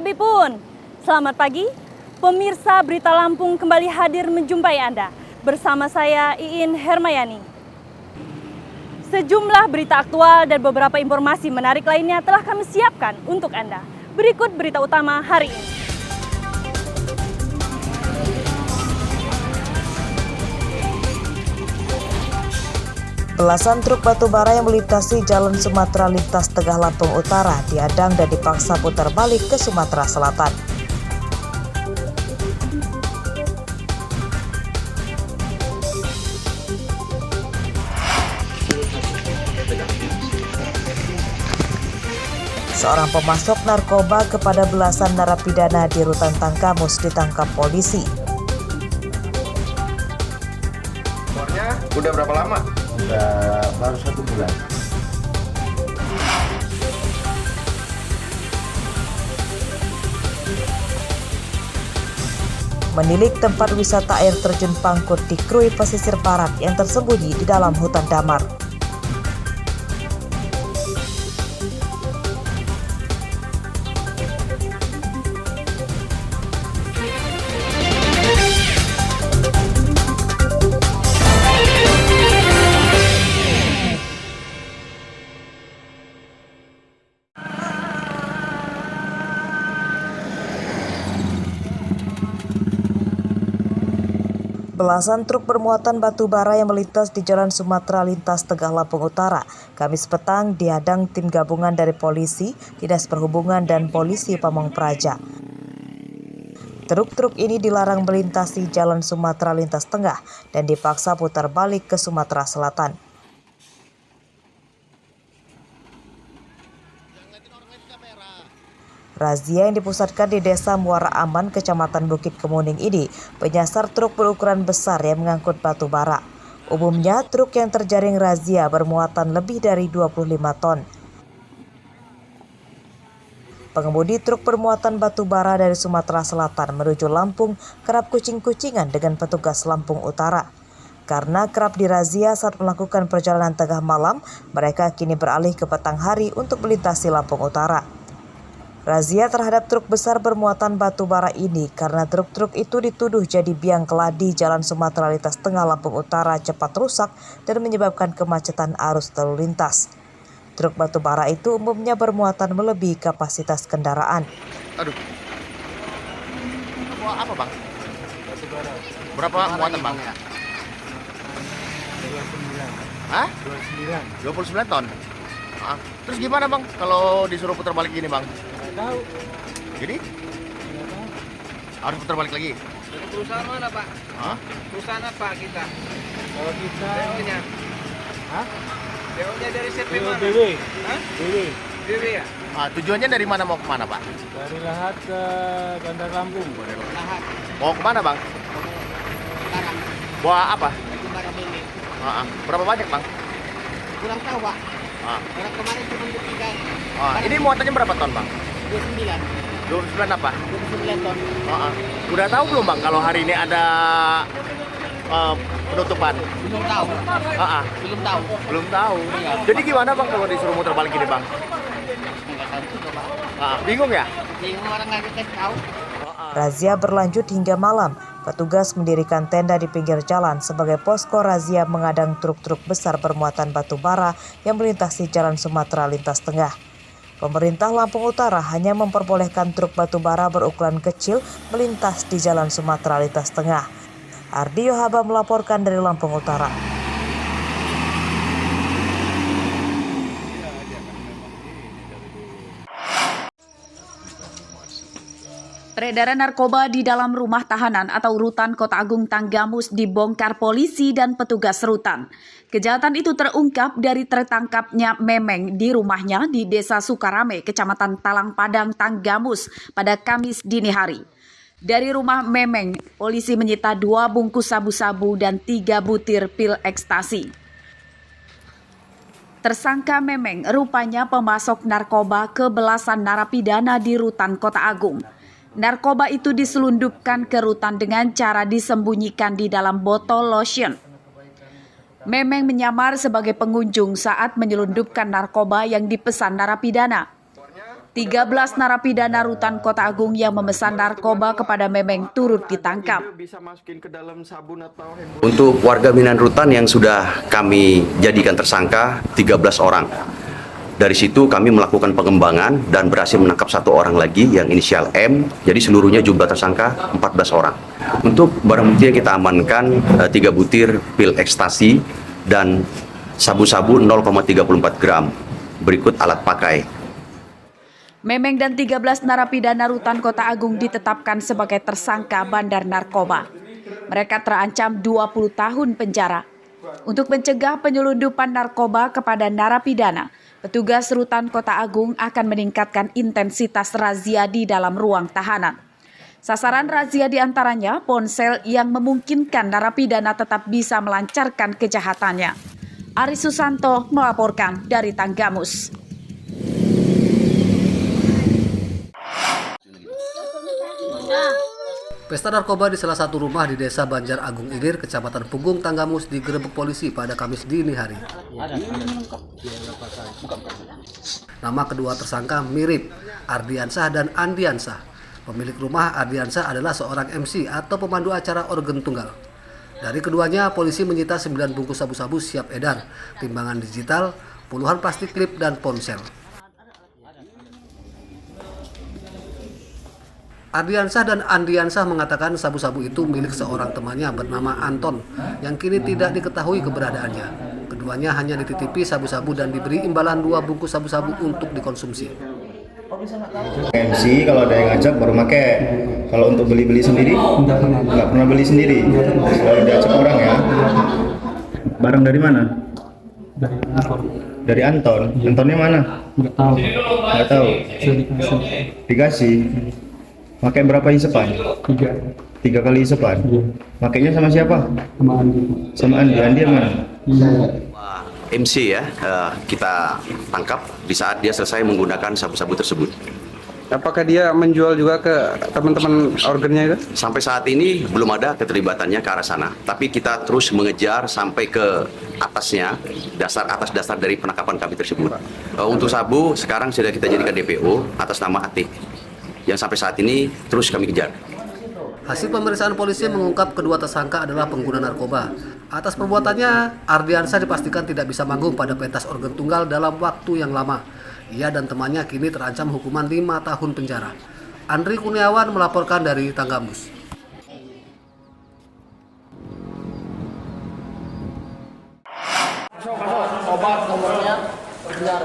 Sabi pun, selamat pagi. Pemirsa Berita Lampung kembali hadir menjumpai Anda. Bersama saya Iin Hermayani. Sejumlah berita aktual dan beberapa informasi menarik lainnya telah kami siapkan untuk Anda. Berikut berita utama hari ini. Belasan truk batubara yang melintasi Jalan Sumatera lintas Tengah Lampung Utara dihadang dan dipaksa putar balik ke Sumatera Selatan. Seorang pemasok narkoba kepada belasan narapidana di Rutan Tanggamus ditangkap polisi. Udah berapa lama? Baru 1 bulan. Menilik tempat wisata air terjun Pangkut di Krui pesisir barat yang tersembunyi di dalam hutan damar. Belasan truk bermuatan batu bara yang melintas di Jalan Sumatera lintas Tengah Lampung Utara Kamis petang dihadang tim gabungan dari polisi, Dinas Perhubungan dan Polisi Pamong Praja. Truk-truk ini dilarang melintasi Jalan Sumatera lintas Tengah dan dipaksa putar balik ke Sumatera Selatan. Razia yang dipusatkan di Desa Muara Aman, Kecamatan Bukit Kemuning ini menyasar truk berukuran besar yang mengangkut batu bara. Umumnya truk yang terjaring razia bermuatan lebih dari 25 ton. Pengemudi truk bermuatan batu bara dari Sumatera Selatan menuju Lampung kerap kucing-kucingan dengan petugas Lampung Utara. Karena kerap dirazia saat melakukan perjalanan tengah malam, mereka kini beralih ke petang hari untuk melintasi Lampung Utara. Razia terhadap truk besar bermuatan batu bara ini karena truk-truk itu dituduh jadi biang keladi Jalan Sumatera lintas Tengah Lampung Utara cepat rusak dan menyebabkan kemacetan arus lalu lintas. Truk batu bara itu umumnya bermuatan melebihi kapasitas kendaraan. Aduh. Bawa apa, Bang? Batu bara. Berapa muatan, Bang? 29. Hah? 29. 29 ton? Ah, terus gimana, Bang, kalau disuruh putar balik gini, Bang? Nggak tahu. Jadi Nggak tahu. harus putar balik lagi? Dari perusahaan mana, Pak? Hah? Perusahaan apa kita? Kalau kita DO-nya? Hah? DO-nya dari CP mana? BW. Hah? BW. DW ya? Ah, tujuannya dari mana mau ke mana, Pak? Dari Lahat ke Bandar Lampung. Lahat. Mau ke mana, Bang? Sekarang. Bawa apa? Sekarang ini. Berapa banyak, Bang? Kurang tahu, Pak. Ah. Karena kemarin cuma 3. Ini muatannya berapa ton, Bang? 29. 29 apa? 29 ton. Udah tahu belum, Bang, kalau hari ini ada penutupan? Belum tahu. Belum tahu. Belum tahu. Jadi gimana, Bang, kalau disuruh muter balik gini, Bang? Nggak tahu juga, Pak. Bingung ya? Bingung orang nggak kita tahu. Razia berlanjut hingga malam. Petugas mendirikan tenda di pinggir jalan sebagai posko razia mengadang truk-truk besar bermuatan batu bara yang melintasi Jalan Sumatera lintas Tengah. Pemerintah Lampung Utara hanya memperbolehkan truk batu bara berukuran kecil melintas di Jalan Sumatera lintas Tengah. Ardi Yohaba melaporkan dari Lampung Utara. Peredaran narkoba di dalam rumah tahanan atau rutan Kota Agung Tanggamus dibongkar polisi dan petugas rutan. Kejahatan itu terungkap dari tertangkapnya Memeng di rumahnya di Desa Sukarame, Kecamatan Talang Padang, Tanggamus pada Kamis dini hari. Dari rumah Memeng, polisi menyita 2 bungkus sabu-sabu dan 3 butir pil ekstasi. Tersangka Memeng rupanya pemasok narkoba ke belasan narapidana di rutan Kota Agung. Narkoba itu diselundupkan ke rutan dengan cara disembunyikan di dalam botol lotion. Memeng menyamar sebagai pengunjung saat menyelundupkan narkoba yang dipesan narapidana. 13 narapidana rutan Kota Agung yang memesan narkoba kepada Memeng turut ditangkap. Untuk warga binaan rutan yang sudah kami jadikan tersangka 13 orang. Dari situ kami melakukan pengembangan dan berhasil menangkap 1 orang lagi yang inisial M. Jadi seluruhnya jumlah tersangka 14 orang. Untuk barang bukti yang kita amankan 3 butir pil ekstasi dan sabu-sabu 0,34 gram. Berikut alat pakai. Memeng dan 13 narapidana rutan Kota Agung ditetapkan sebagai tersangka bandar narkoba. Mereka terancam 20 tahun penjara. Untuk mencegah penyelundupan narkoba kepada narapidana, petugas rutan Kota Agung akan meningkatkan intensitas razia di dalam ruang tahanan. Sasaran razia diantaranya ponsel yang memungkinkan narapidana tetap bisa melancarkan kejahatannya. Aris Susanto melaporkan dari Tanggamus. Pesta narkoba di salah satu rumah di Desa Banjar Agung Ilir, Kecamatan Punggung, Tanggamus digerebek polisi pada Kamis dini hari. Nama kedua tersangka mirip, Ardiansah dan Andiansah. Pemilik rumah Ardiansah adalah seorang MC atau pemandu acara organ tunggal. Dari keduanya, polisi menyita 9 bungkus sabu-sabu siap edar, timbangan digital, puluhan plastik klip, dan ponsel. Ardiansah dan Andiansah mengatakan sabu-sabu itu milik seorang temannya bernama Anton yang kini tidak diketahui keberadaannya. Keduanya hanya dititipi sabu-sabu dan diberi imbalan 2 bungkus sabu-sabu untuk dikonsumsi. MC kalau ada yang ngajak baru make. Kalau untuk beli-beli sendiri nggak pernah beli sendiri. Selalu diajak orang ya. Barang dari mana? Dari Anton. Antonnya mana? Nggak tahu. Dikasih. Pakai berapa isepan? 3 kali isepan. Makainya sama siapa? Sama Andi. Andi yang mana? MC ya, kita tangkap di saat dia selesai menggunakan sabu-sabu tersebut. Apakah dia menjual juga ke teman-teman organnya itu? Sampai saat ini belum ada keterlibatannya ke arah sana. Tapi kita terus mengejar sampai ke atasnya, atas dasar dari penangkapan kami tersebut. Untuk sabu sekarang sudah kita jadikan DPO atas nama Atik. Yang sampai saat ini terus kami kejar. Hasil pemeriksaan polisi mengungkap kedua tersangka adalah pengguna narkoba. Atas perbuatannya, Ardiansah dipastikan tidak bisa manggung pada pentas organ tunggal dalam waktu yang lama. Ia dan temannya kini terancam hukuman 5 tahun penjara. Andri Kurniawan melaporkan dari Tanggamus.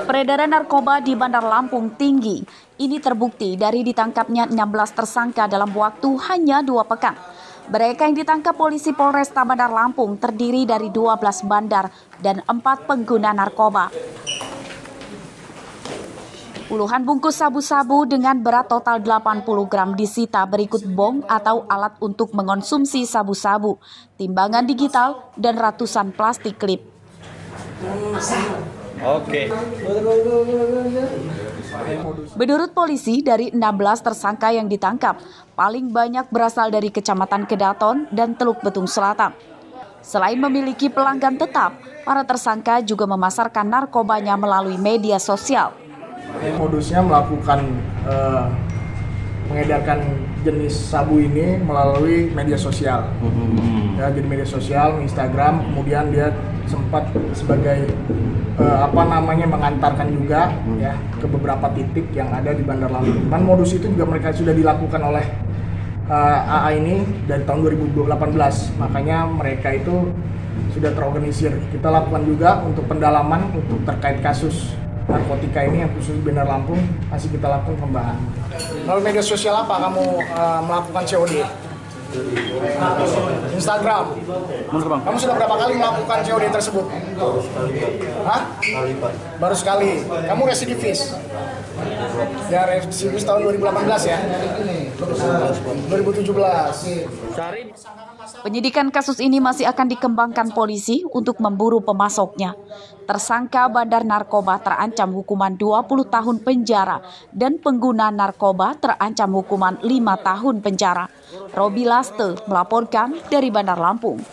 Peredaran narkoba di Bandar Lampung tinggi. Ini terbukti dari ditangkapnya 16 tersangka dalam waktu hanya 2 pekan. Mereka yang ditangkap polisi Polresta Bandar Lampung terdiri dari 12 bandar dan 4 pengguna narkoba. Puluhan bungkus sabu-sabu dengan berat total 80 gram disita, berikut bong atau alat untuk mengonsumsi sabu-sabu, timbangan digital, dan ratusan plastik klip. Menurut polisi, dari 16 tersangka yang ditangkap, paling banyak berasal dari Kecamatan Kedaton dan Teluk Betung Selatan. Selain memiliki pelanggan tetap, para tersangka juga memasarkan narkobanya melalui media sosial. Modusnya melakukan mengedarkan jenis sabu ini melalui media sosial. Ya, jadi media sosial, Instagram, kemudian dia sempat sebagai mengantarkan juga ya ke beberapa titik yang ada di Bandar Lampung. Dan modus itu juga mereka sudah dilakukan oleh AA ini dari tahun 2018. Makanya mereka itu sudah terorganisir. Kita lakukan juga untuk pendalaman untuk terkait kasus narkotika ini yang khusus di Bandar Lampung, masih kita lakukan pengembangan. Lalu media sosial apa kamu melakukan COD? Instagram. Kamu sudah berapa kali melakukan COD tersebut? Hah? Baru sekali. Kamu residivis? Ya, residivis tahun 2018 ya? 2017. Penyidikan kasus ini masih akan dikembangkan polisi untuk memburu pemasoknya. Tersangka bandar narkoba terancam hukuman 20 tahun penjara dan pengguna narkoba terancam hukuman 5 tahun penjara. Robi Laste melaporkan dari Bandar Lampung.